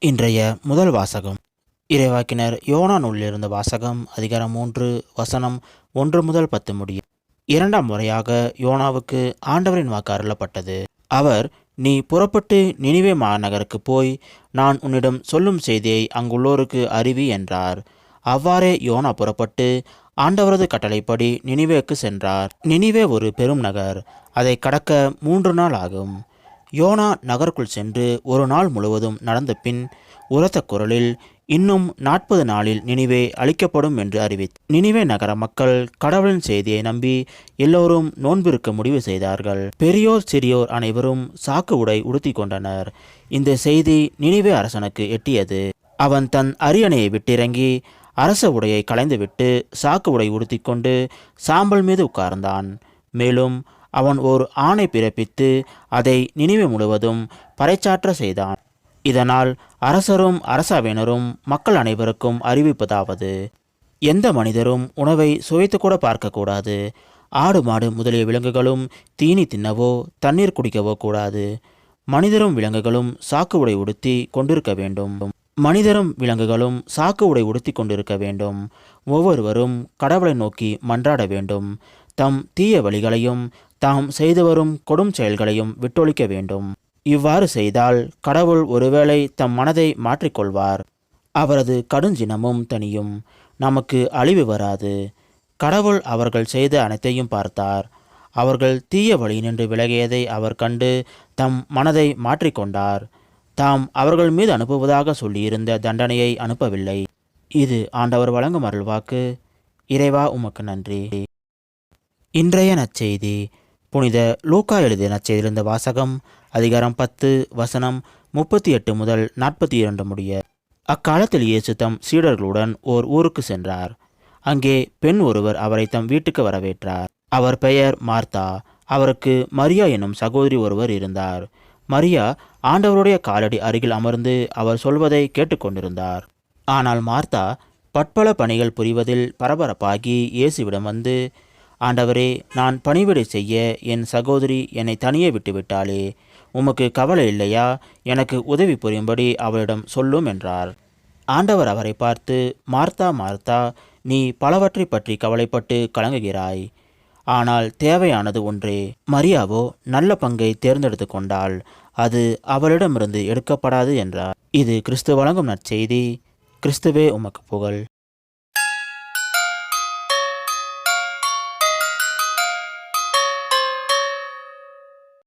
இன்றைய முதல் வாசகம் இறைவாக்கினர் யோனா நூலிலிருந்த வாசகம் அதிகாரம் 3 வசனம் 1 முதல் 10 முடியும். இரண்டாம் முறையாக யோனாவுக்கு ஆண்டவரின் வாக்கு அருளப்பட்டது. அவர், நீ புறப்பட்டு நினிவே மாநகருக்கு போய் நான் உன்னிடம் சொல்லும் செய்தியை அங்குள்ளோருக்கு அறிவி என்றார். அவ்வாறே யோனா புறப்பட்டு ஆண்டவரது கட்டளைப்படி நினிவேக்கு சென்றார். நினிவே ஒரு பெரும் நகர். அதை கடக்க 3 நாள் ஆகும். யோனா நகருக்குள் சென்று ஒரு நாள் முழுவதும் நடந்த பின் உரத்த குரலில், இன்னும் 40 நாளில் நினிவே அழிக்கப்படும் என்று அறிவித்தார். நினிவே நகர மக்கள் கடவுளின் செய்தியை நம்பி எல்லோரும் நோன்பிருக்க முடிவு செய்தார்கள். பெரியோர் சிறியோர் அனைவரும் சாக்கு உடை உடுத்தி கொண்டனர். இந்த செய்தி நினிவே அரசனுக்கு எட்டியது. அவன் தன் அரியணையை விட்டிறங்கி அரச உடையை களைந்துவிட்டு சாக்கு உடை உடுத்தி கொண்டு சாம்பல் மீது உட்கார்ந்தான். மேலும் அவன் ஓர் ஆணை பிறப்பித்து அதை நினிவே முழுவதும் பறைச்சாற்ற செய்தான். இதனால் அரசரும் அரசவையினரும் மக்கள் அனைவருக்கும் அறிவிப்பதாவது: எந்த மனிதரும் உணவை சுவைத்து கூட பார்க்கக்கூடாது. ஆடு மாடு முதலிய விலங்குகளும் தீனி தின்னவோ தண்ணீர் குடிக்கவோ கூடாது. மனிதரும் விலங்குகளும் சாக்கு உடை உடுத்தி கொண்டிருக்க வேண்டும். மனிதரும் விலங்குகளும் சாக்கு உடை உடுத்தி கொண்டிருக்க வேண்டும். ஒவ்வொருவரும் கடவுளை நோக்கி மன்றாட வேண்டும். தம் தீய வழிகளையும் தாம் செய்து வரும் கொடும் செயல்களையும் விட்டொழிக்க வேண்டும். இவ்வாறு செய்தால் கடவுள் ஒருவேளை தம் மனதை மாற்றிக்கொள்வார். அவரது கடுஞ்சினமும் தனியும். நமக்கு அழிவு வராது. கடவுள் அவர்கள் செய்த அனைத்தையும் பார்த்தார். அவர்கள் தீய வழி நின்று விலகியதை அவர் கண்டு தம் மனதை மாற்றிக்கொண்டார். தாம் அவர்கள் மீது அனுப்புவதாக சொல்லியிருந்த தண்டனையை அனுப்பவில்லை. இது ஆண்டவர் வழங்கும் அருள்வாக்கு. இறைவா, உமக்கு நன்றி. இன்றைய நற்செய்தி புனித லூக்கா எழுதிய நற்செய்தியிலிருந்த வாசகம் அதிகாரம் 10 வசனம் 38 முதல் 42 முடிய. அக்காலத்தில் இயேசு தம் சீடர்களுடன் ஓர் ஊருக்கு சென்றார். அங்கே பெண் ஒருவர் அவரை தம் வீட்டுக்கு வரவேற்றார். அவர் பெயர் மார்த்தா. அவருக்கு மரியா என்னும் சகோதரி ஒருவர் இருந்தார். மரியா ஆண்டவருடைய காலடி அருகில் அமர்ந்து அவர் சொல்வதை கேட்டுக்கொண்டிருந்தார். ஆனால் மார்த்தா பற்பல பணிகள் புரிவதில் பரபரப்பாகி இயேசுவிடம் வந்து, ஆண்டவரே, நான் பணிவிடை செய்ய என் சகோதரி என்னை தனியே விட்டுவிட்டாளே. உமக்கு கவலை இல்லையா? எனக்கு உதவி புரியும்படி அவளிடம் சொல்லும் என்றார். ஆண்டவர் அவரை பார்த்து, மார்த்தா மார்த்தா, நீ பலவற்றை பற்றி கவலைப்பட்டு கலங்குகிறாய். ஆனால் தேவையானது ஒன்றே. மரியாவோ நல்ல பங்கை தேர்ந்தெடுத்து கொண்டாள். அது அவளிடமிருந்து எடுக்கப்படாது என்றார். இது கிறிஸ்து வழங்கும் நற்செய்தி. கிறிஸ்துவே உமக்கு புகழ்.